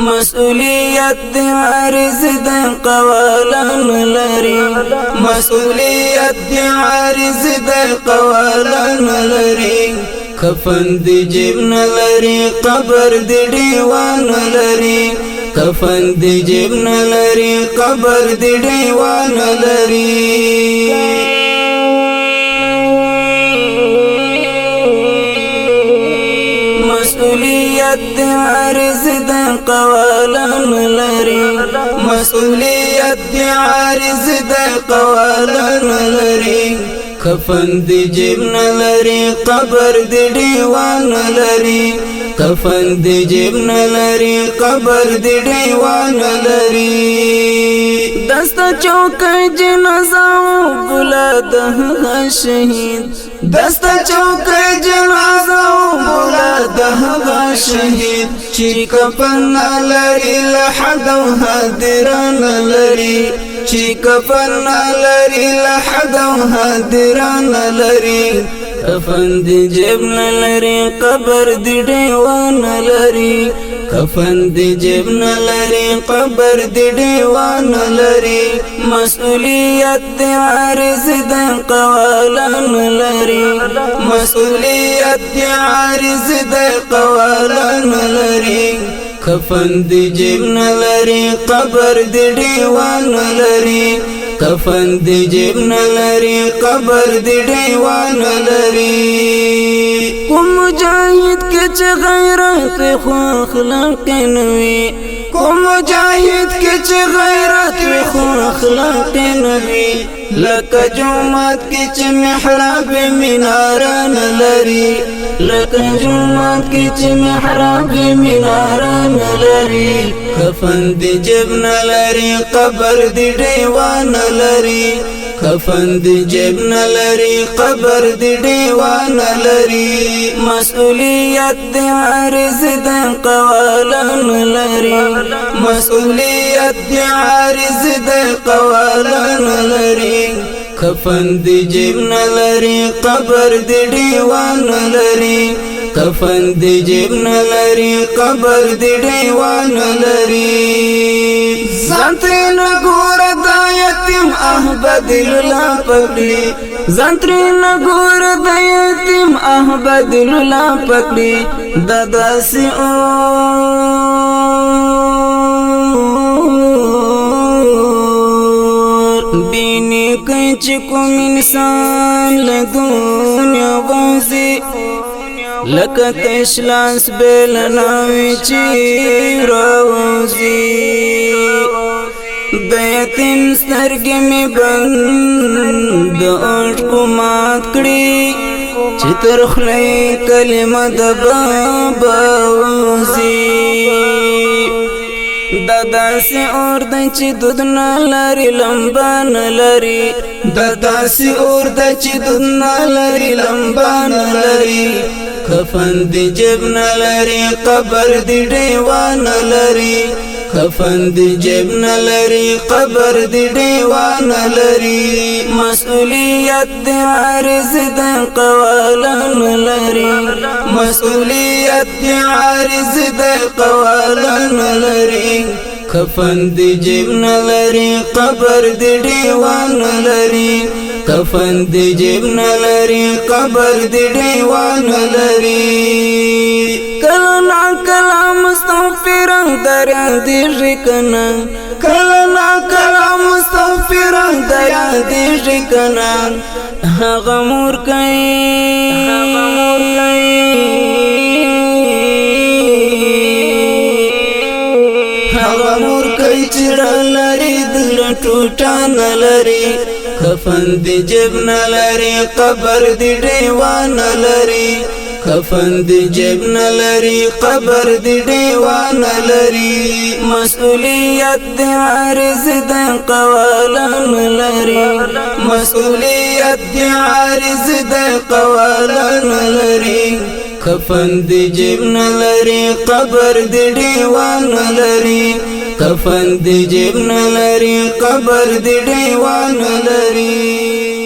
مسؤلیت دی عارض دی قوالان لري مسؤلیت دی عارض دی قوالان لري کفن دی جیب نلري قبر دی دیوان لري کفن دی جیب نلري قبر دی دیوان لري مسؤلیت دی عارض دی قوالان لري مسؤلیت دی عارض دی قوالان لري کفن دی جیب نلري قبر دی دیوان لري کفن دی جیب نلري قبر دی دیوان لري دستا چوکای جنازه بولا دغه شهید دستا چوکای جنازه بولا دغه شهید چې کفن لري لحد او حاضران لري چې کفن لري لحد او حاضران لري کفن دی جیب نلري قبر دی دیوان لري کفن دی جیب نلري قبر دی دیوان لري مسؤلیت دی عارض دی قوالان لري مسؤلیت دی عارض دی قوالان لري کفن دی جیب نلري قبر دی دیوان لري کفن دی جیب نلري قبر دی دیوان لري کوم مجاهد کې چې غیرت خو اخلاق نوي کوم مجاهد کې چې غیرت خو اخلاق نوي لکه جومات کې چې محراب مناران لري لکه جومات کې چې محراب مناران لري کفن دی جیب نلري قبر دی دیوان لري کفن دی جیب نلري قبر دی دیوان لري مسؤلیت دی عارض دی قوالان لري مسؤلیت دی عارض دی قوالان لري کفن دی جیب نلري قبر دی دیوان لري کفن دی جیب نلري قبر دی دیوان لري ځانترین ګور د یتیم احمد الله پکړي ځانترین ګور د یتیم احمد الله پکړي دداسي دیني کچ کوم انسان له دنیا بازي لکه تشلاس بیل ناوی چی روزی د یتیم سترګې می بند اټکو مات کړي چې تر خلې کلمه د بابا وزي داسې اور د چې دود نه لري لمبا نه لري داسې اور د چې دود نه لري لمبا نه لري کفن دی جیب نلري قبر دی دیوان لري کفن دی جیب نلري قبر دی دیوان لري مسؤلیت دی عارض دی قوالان لري مسؤلیت دی عارض دی قوالان لري کفن دی جیب نلري قبر دی دیوان لري کفن دی جیب نلري قبر دی دیوان لري کلنا کلام مستغفر دریا دی ژکنا کلنا کلام مستغفر دریا دی ژکنا هغه مور کوي هغه مور کوي چې لري دل ټوټه نه لري کفن دی جیب نلري قبر دی دیوان لري کفن دی جیب نلري قبر دی دیوان لري مسؤلیت دی عارض دی قوالان لري مسؤلیت دی عارض دی قوالان لري کفن دی جیب نلري قبر دی دیوان لري کفن دی جیب نلري قبر دی دیوان لري